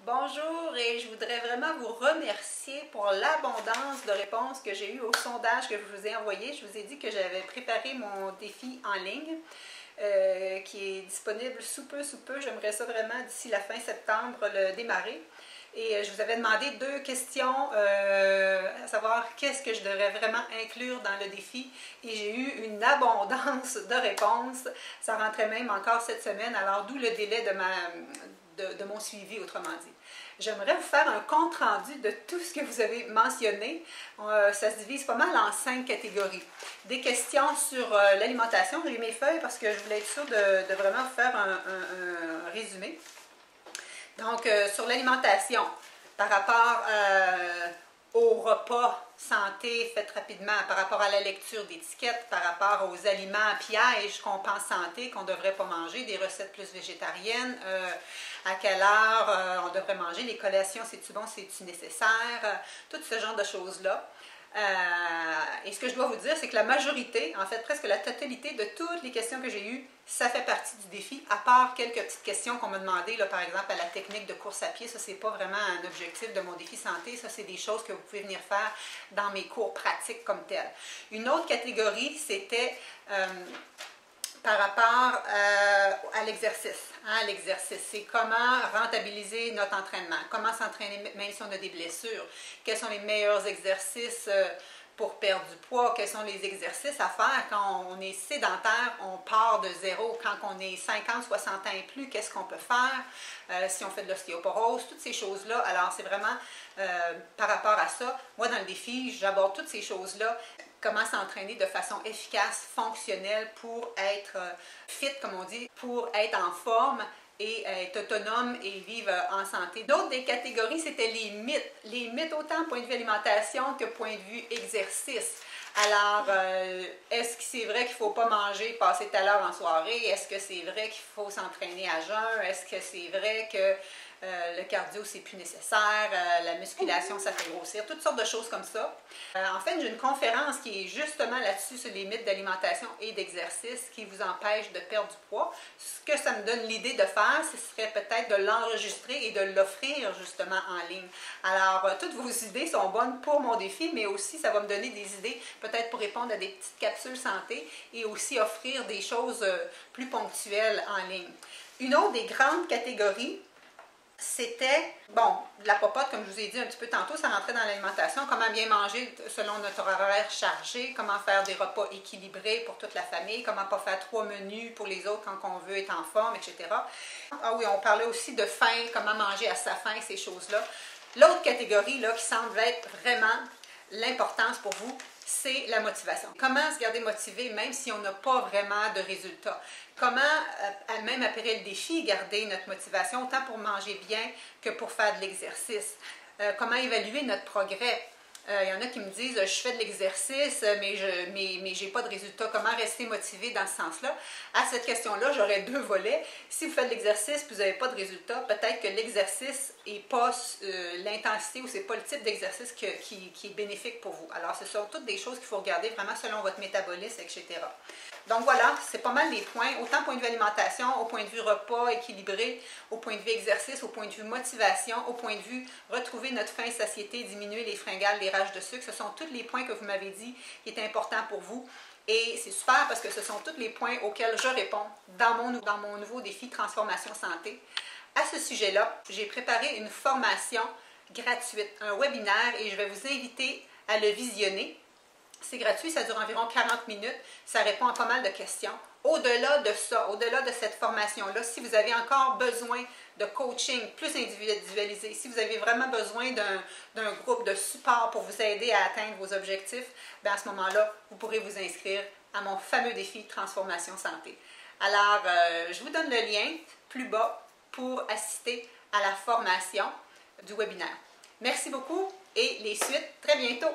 Bonjour et je voudrais vraiment vous remercier pour l'abondance de réponses que j'ai eues au sondage que je vous ai envoyé. Je vous ai dit que j'avais préparé mon défi en ligne qui est disponible sous peu. J'aimerais ça vraiment d'ici la fin septembre le démarrer. Et je vous avais demandé 2 questions, à savoir qu'est-ce que je devrais vraiment inclure dans le défi. Et j'ai eu une abondance de réponses. Ça rentrait même encore cette semaine, alors d'où le délai de mon suivi, autrement dit. J'aimerais vous faire un compte-rendu de tout ce que vous avez mentionné. Ça se divise pas mal en 5 catégories. Des questions sur l'alimentation. J'ai mes feuilles parce que je voulais être sûre de vraiment vous faire un résumé. Donc, sur l'alimentation, par rapport au repas santé fait rapidement, par rapport à la lecture d'étiquettes, par rapport aux aliments pièges qu'on pense santé, qu'on ne devrait pas manger, des recettes plus végétariennes, à quelle heure on devrait manger, les collations, c'est-tu bon, c'est-tu nécessaire, tout ce genre de choses-là. Et ce que je dois vous dire, c'est que la majorité, en fait presque la totalité de toutes les questions que j'ai eues, ça fait partie du défi, à part quelques petites questions qu'on m'a demandé, là, par exemple à la technique de course à pied. Ça, c'est pas vraiment un objectif de mon défi santé, ça c'est des choses que vous pouvez venir faire dans mes cours pratiques comme tels. Une autre catégorie, c'était par rapport à l'exercice. L'exercice, c'est comment rentabiliser notre entraînement, comment s'entraîner même si on a des blessures, quels sont les meilleurs exercices pour perdre du poids, quels sont les exercices à faire quand on est sédentaire, on part de zéro, quand on est 50, 60 ans et plus, qu'est-ce qu'on peut faire, si on fait de l'ostéoporose, toutes ces choses-là. Alors c'est vraiment par rapport à ça, moi dans le défi, j'aborde toutes ces choses-là. Comment s'entraîner de façon efficace, fonctionnelle pour être fit, comme on dit, pour être en forme et être autonome et vivre en santé. D'autres des catégories, c'était les mythes. Les mythes autant point de vue alimentation que point de vue exercice. Alors, est-ce que c'est vrai qu'il ne faut pas manger, passer telle heure en soirée? Est-ce que c'est vrai qu'il faut s'entraîner à jeun? Est-ce que c'est vrai que le cardio, c'est plus nécessaire, la musculation, ça fait grossir, toutes sortes de choses comme ça. En fait, j'ai une conférence qui est justement là-dessus, sur les mythes d'alimentation et d'exercice qui vous empêchent de perdre du poids. Ce que ça me donne l'idée de faire, ce serait peut-être de l'enregistrer et de l'offrir justement en ligne. Alors, toutes vos idées sont bonnes pour mon défi, mais aussi ça va me donner des idées peut-être pour répondre à des petites capsules santé et aussi offrir des choses plus ponctuelles en ligne. Une autre des grandes catégories, c'était, bon, de la popote, comme je vous ai dit un petit peu tantôt, ça rentrait dans l'alimentation, comment bien manger selon notre horaire chargé, comment faire des repas équilibrés pour toute la famille, comment pas faire 3 menus pour les autres quand on veut être en forme, etc. Ah oui, on parlait aussi de faim, comment manger à sa faim, ces choses-là. L'autre catégorie là, qui semble être vraiment l'importance pour vous, c'est la motivation. Comment se garder motivé même si on n'a pas vraiment de résultats? Comment, même après le défi, garder notre motivation autant pour manger bien que pour faire de l'exercice? Comment évaluer notre progrès? Il y en a qui me disent, je fais de l'exercice, mais je n'ai pas de résultat. Comment rester motivé dans ce sens-là? À cette question-là, j'aurais 2 volets. Si vous faites de l'exercice et vous n'avez pas de résultat, peut-être que l'exercice n'est pas l'intensité ou ce n'est pas le type d'exercice qui est bénéfique pour vous. Alors, ce sont toutes des choses qu'il faut regarder vraiment selon votre métabolisme, etc. Donc voilà, c'est pas mal les points, autant au point de vue alimentation, au point de vue repas équilibré, au point de vue exercice, au point de vue motivation, au point de vue retrouver notre faim et satiété, diminuer les fringales, les rages de sucre. Ce sont tous les points que vous m'avez dit qui étaient importants pour vous. Et c'est super parce que ce sont tous les points auxquels je réponds dans mon nouveau défi Transformation Santé. À ce sujet-là, j'ai préparé une formation gratuite, un webinaire, et je vais vous inviter à le visionner. C'est gratuit, ça dure environ 40 minutes, ça répond à pas mal de questions. Au-delà de ça, au-delà de cette formation-là, si vous avez encore besoin de coaching plus individualisé, si vous avez vraiment besoin d'un groupe de support pour vous aider à atteindre vos objectifs, bien à ce moment-là, vous pourrez vous inscrire à mon fameux défi Transformation Santé. Alors, je vous donne le lien plus bas pour assister à la formation du webinaire. Merci beaucoup et les suites très bientôt.